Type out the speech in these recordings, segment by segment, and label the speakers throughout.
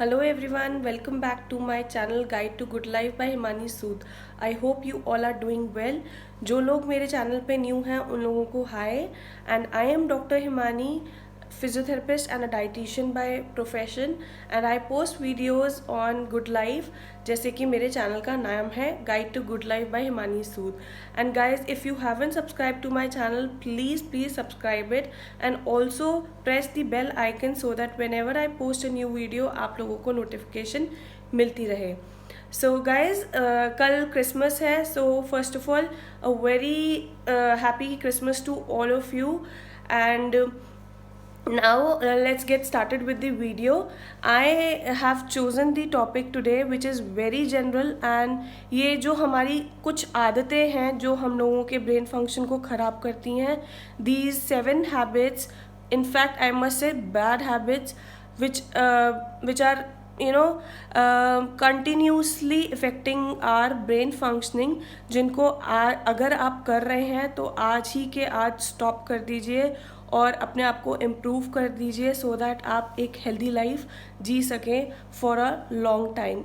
Speaker 1: Hello everyone, welcome back to my channel Guide to Good Life by Himani Sood. I hope you all are doing well. जो लोग मेरे channel पे new हैं उन लोगों को hi. And I am doctor Himani, physiotherapist and a dietitian by profession, and I post videos on good life जैसे कि मेरे चैनल का नाम है guide to good life by Himani Sood. And guys, if you haven't subscribe to my channel, please subscribe it and also press the bell icon so that whenever I post a new video आप लोगों को notification मिलती रहे. So guys, कल Christmas है. So first of all a very happy Christmas to all of you. And now let's get started with the video. I have chosen the topic today which is very general, and ये जो हमारी कुछ आदतें हैं जो हम लोगों के ब्रेन फंक्शन को ख़राब करती हैं, these 7 habits, in fact I must say bad habits which are continuously affecting our brain functioning, जिनको अगर आप कर रहे हैं तो आज ही के आज स्टॉप कर दीजिए और अपने आप को इम्प्रूव कर दीजिए सो दैट आप एक हेल्दी लाइफ जी सकें for a long time.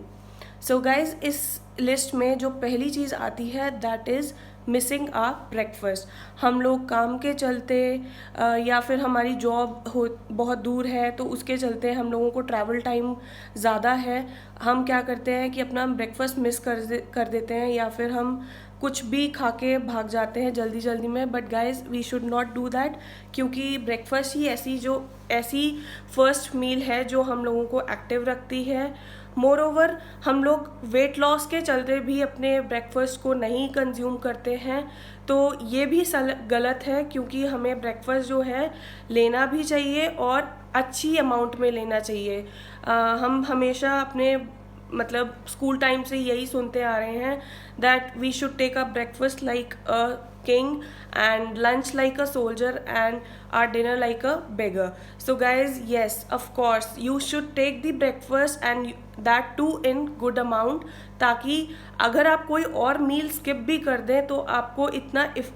Speaker 1: So guys, इस लिस्ट में जो पहली चीज़ आती है that is missing a breakfast. हम लोग काम के चलते या फिर हमारी जॉब हो बहुत दूर है तो उसके चलते हम लोगों को ट्रैवल टाइम ज़्यादा है. हम क्या करते हैं कि अपना ब्रेकफास्ट मिस कर देते हैं या फिर हम कुछ भी खा के भाग जाते हैं जल्दी जल्दी में. But guys, we should not do that, क्योंकि ब्रेकफास्ट ही ऐसी फर्स्ट मील है जो हम लोगों को एक्टिव रखती है. मोर ओवर, हम लोग वेट लॉस के चलते भी अपने ब्रेकफास्ट को नहीं कंज्यूम करते हैं, तो ये भी गलत है, क्योंकि हमें ब्रेकफास्ट जो है लेना भी चाहिए और अच्छी अमाउंट में लेना चाहिए. हम हमेशा अपने स्कूल टाइम से यही सुनते आ रहे हैं that we should take a breakfast like a king and lunch like a soldier and our dinner like a beggar. So guys, yes, of course you should take the breakfast and that too in good amount, ताकि अगर आप कोई और मील skip भी कर दें तो आपको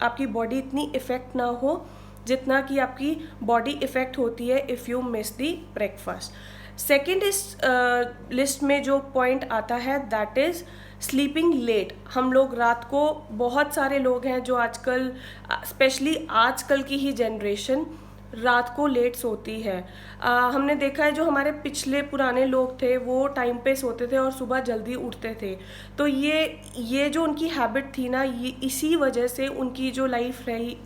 Speaker 1: आपकी बॉडी इतनी इफ़ेक्ट ना हो जितना कि आपकी बॉडी इफ़ेक्ट होती है if you miss the breakfast. Second इस लिस्ट में जो पॉइंट आता है दैट इज़ स्लीपिंग लेट. हम लोग रात को, बहुत सारे लोग हैं जो आजकल, स्पेशली आजकल की ही जनरेशन रात को लेट सोती है. हमने देखा है जो हमारे पिछले पुराने लोग थे वो टाइम पे सोते थे और सुबह जल्दी उठते थे. तो ये जो उनकी हैबिट थी ना, ये इसी वजह से उनकी जो लाइफ रही,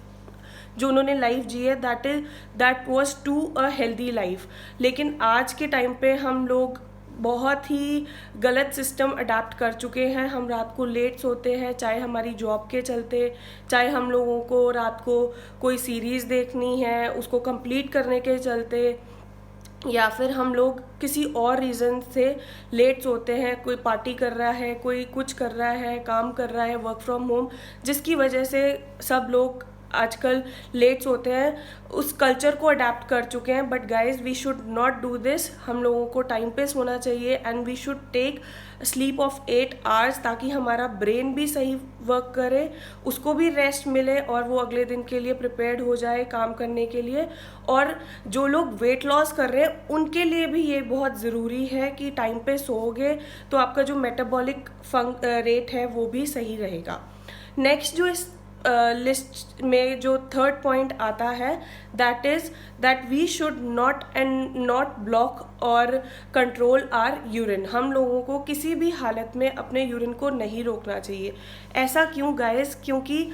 Speaker 1: जो उन्होंने लाइफ जी है, that was to a healthy life. लेकिन आज के टाइम पे हम लोग बहुत ही गलत सिस्टम अडाप्ट कर चुके हैं. हम रात को लेट सोते हैं, चाहे हमारी जॉब के चलते, चाहे हम लोगों को रात को कोई सीरीज़ देखनी है उसको कंप्लीट करने के चलते, या फिर हम लोग किसी और रीज़न से लेट सोते हैं. कोई पार्टी कर रहा है, कोई कुछ कर रहा है, काम कर रहा है, वर्क फ्रॉम होम, जिसकी वजह से सब लोग आजकल लेट सोते हैं. उस कल्चर को अडेप्ट कर चुके हैं. But guys, we should not do this. हम लोगों को टाइम पे सोना चाहिए and we should take sleep of 8 hours, ताकि हमारा ब्रेन भी सही वर्क करे, उसको भी रेस्ट मिले और वो अगले दिन के लिए प्रिपेयर्ड हो जाए काम करने के लिए. और जो लोग वेट लॉस कर रहे हैं उनके लिए भी ये बहुत ज़रूरी है कि टाइम पे सोओगे तो आपका जो मेटाबॉलिक रेट है वो भी सही रहेगा. नेक्स्ट जो इस लिस्ट में जो थर्ड पॉइंट आता है that is that we should not block और कंट्रोल आर यूरिन. हम लोगों को किसी भी हालत में अपने यूरिन को नहीं रोकना चाहिए. ऐसा क्यों गाइस? क्योंकि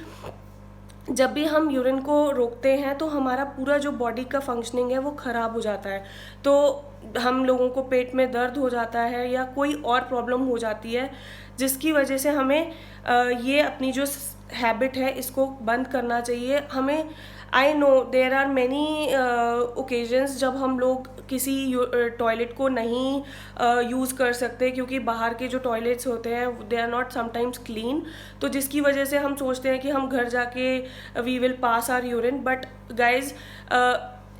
Speaker 1: जब भी हम यूरिन को रोकते हैं तो हमारा पूरा जो बॉडी का फंक्शनिंग है वो ख़राब हो जाता है. तो हम लोगों को पेट में दर्द हो जाता है या कोई और प्रॉब्लम हो जाती है, जिसकी वजह से हमें ये अपनी जो हैबिट है इसको बंद करना चाहिए. हमें, I know there are many occasions जब हम लोग किसी टॉयलेट को नहीं यूज़ कर सकते, क्योंकि बाहर के जो टॉयलेट्स होते हैं they are not sometimes clean, तो जिसकी वजह से हम सोचते हैं कि हम घर जाके we will pass our urine. But guys,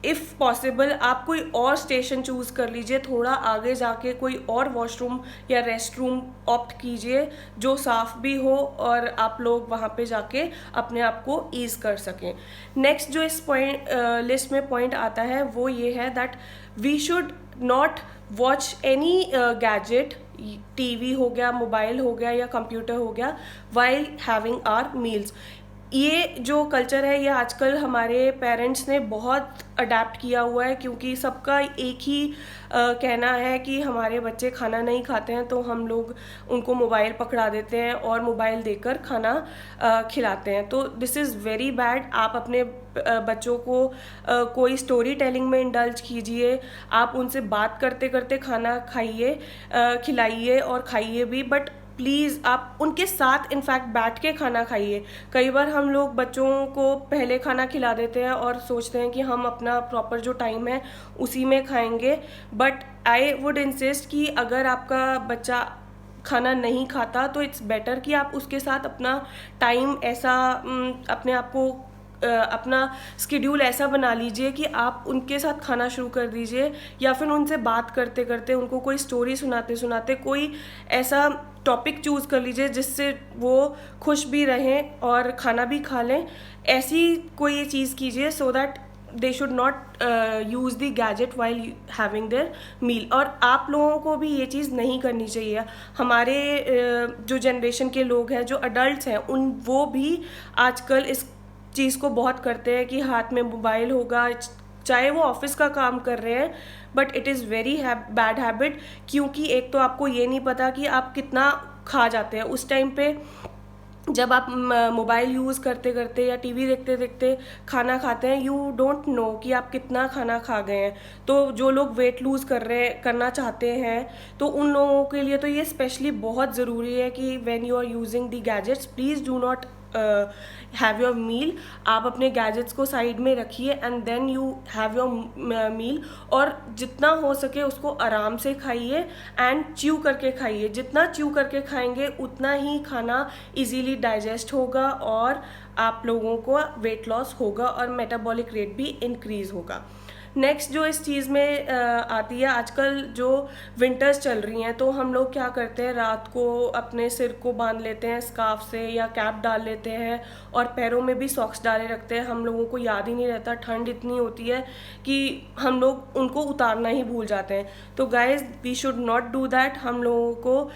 Speaker 1: if possible आप कोई और स्टेशन चूज़ कर लीजिए, थोड़ा आगे जाके कोई और वॉशरूम या रेस्ट रूम ऑप्ट कीजिए जो साफ़ भी हो और आप लोग वहाँ पे जाके अपने आप को ईज़ कर सकें. नेक्स्ट जो इस लिस्ट में पॉइंट आता है वो ये है that we should not watch any gadget, TV हो गया, मोबाइल हो गया या कंप्यूटर हो गया, वाइल हैविंग आवर मील्स। ये जो कल्चर है ये आजकल हमारे पेरेंट्स ने बहुत अडेप्ट किया हुआ है, क्योंकि सबका एक ही कहना है कि हमारे बच्चे खाना नहीं खाते हैं तो हम लोग उनको मोबाइल पकड़ा देते हैं और मोबाइल देकर खाना खिलाते हैं। तो दिस इज़ वेरी बैड। आप अपने बच्चों को कोई स्टोरी टेलिंग में इंडल्ज कीजिए, आप उनसे बात करते करते खाना खाइए, खिलाइए और खाइए भी, बट प्लीज़ आप उनके साथ इनफैक्ट बैठ के खाना खाइए। कई बार हम लोग बच्चों को पहले खाना खिला देते हैं और सोचते हैं कि हम अपना प्रॉपर जो टाइम है उसी में खाएंगे, बट आई वुड इंसिस्ट कि अगर आपका बच्चा खाना नहीं खाता तो इट्स बेटर कि आप उसके साथ अपना टाइम ऐसा अपने आप को अपना स्केड्यूल ऐसा बना लीजिए कि आप उनके साथ खाना शुरू कर दीजिए, या फिर उनसे बात करते करते, उनको कोई स्टोरी सुनाते सुनाते कोई ऐसा टॉपिक चूज़ कर लीजिए जिससे वो खुश भी रहें और खाना भी खा लें। ऐसी कोई चीज़ कीजिए so that they should not use the gadget while having their meal. और आप लोगों को भी ये चीज़ नहीं करनी चाहिए। हमारे जो जनरेशन के लोग हैं, जो अडल्ट्स हैं, वो भी आजकल इस चीज़ को बहुत करते हैं कि हाथ में मोबाइल होगा, चाहे वो ऑफिस का काम कर रहे हैं, but it is very bad habit. क्योंकि एक तो आपको ये नहीं पता कि आप कितना खा जाते हैं उस टाइम पे जब आप मोबाइल यूज़ करते करते या टीवी देखते देखते खाना खाते हैं, यू डोंट नो कि आप कितना खाना खा गए हैं। तो जो लोग वेट लूज़ करना चाहते हैं, तो उन लोगों के लिए तो ये स्पेशली बहुत ज़रूरी है कि when you are using the gadgets, please do not have your meal. आप अपने गैजेट्स को साइड में रखिए and then you have your meal, और जितना हो सके उसको आराम से खाइए एंड च्यू करके खाइए। जितना च्यू करके खाएंगे उतना ही खाना इजीली डाइजेस्ट होगा और आप लोगों को वेट लॉस होगा और मेटाबॉलिक रेट भी इंक्रीज होगा। नेक्स्ट जो इस चीज़ में आती है, आजकल जो विंटर्स चल रही हैं, तो हम लोग क्या करते हैं, रात को अपने सिर को बांध लेते हैं स्कार्फ से या कैप डाल लेते हैं और पैरों में भी सॉक्स डाले रखते हैं। हम लोगों को याद ही नहीं रहता, ठंड इतनी होती है कि हम लोग उनको उतारना ही भूल जाते हैं। तो guys we should not do that. हम लोगों को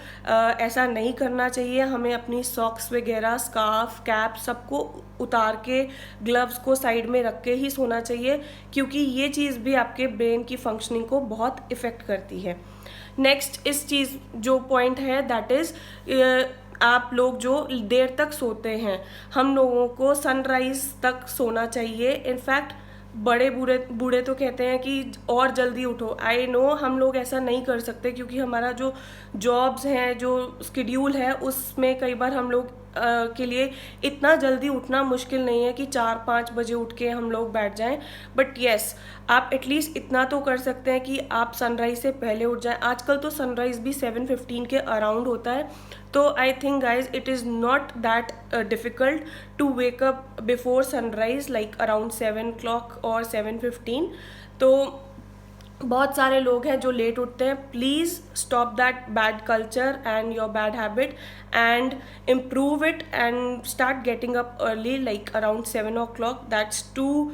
Speaker 1: ऐसा नहीं करना चाहिए। हमें अपनी सॉक्स वगैरह, स्कार्फ, कैप सबको उतार के, ग्लव्स को साइड में रख के ही सोना चाहिए, क्योंकि ये चीज़ भी आपके ब्रेन की फंक्शनिंग को बहुत इफ़ेक्ट करती है। नेक्स्ट इस चीज़ जो पॉइंट है दैट इज़ आप लोग जो देर तक सोते हैं, हम लोगों को सनराइज तक सोना चाहिए। इनफैक्ट बड़े बूढ़े तो कहते हैं कि और जल्दी उठो। आई नो हम लोग ऐसा नहीं कर सकते क्योंकि हमारा जो जॉब्स हैं, जो स्केड्यूल है, उसमें कई बार हम लोग के लिए इतना जल्दी उठना मुश्किल नहीं है कि 4-5 बजे उठ के हम लोग बैठ जाएं, बट येस आप एटलीस्ट इतना तो कर सकते हैं कि आप सनराइज से पहले उठ जाएं। आजकल तो सनराइज भी 7:15 के अराउंड होता है, तो I think guys it is not that difficult to wake up before sunrise, like around 7 o'clock और 7:15। तो बहुत सारे लोग हैं जो लेट उठते हैं। Please stop that bad culture and your bad habit and improve it and start getting up early, like around 7 o'clock. That's too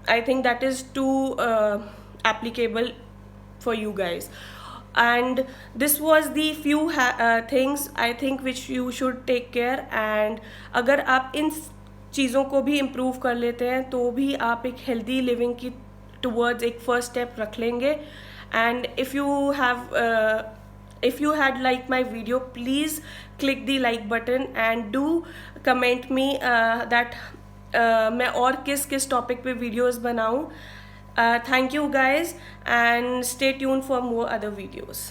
Speaker 1: I think that is too applicable for you guys. And this was the few things I think which you should take care. And अगर आप इन चीज़ों को भी improve कर लेते हैं तो भी आप एक हेल्दी लिविंग की टूवर्ड्स एक फर्स्ट स्टेप रख लेंगे. And if you had liked my video, please click the like button and do comment me that मैं और किस टॉपिक पे वीडियोस बनाऊं. Thank you guys and stay tuned for more other videos.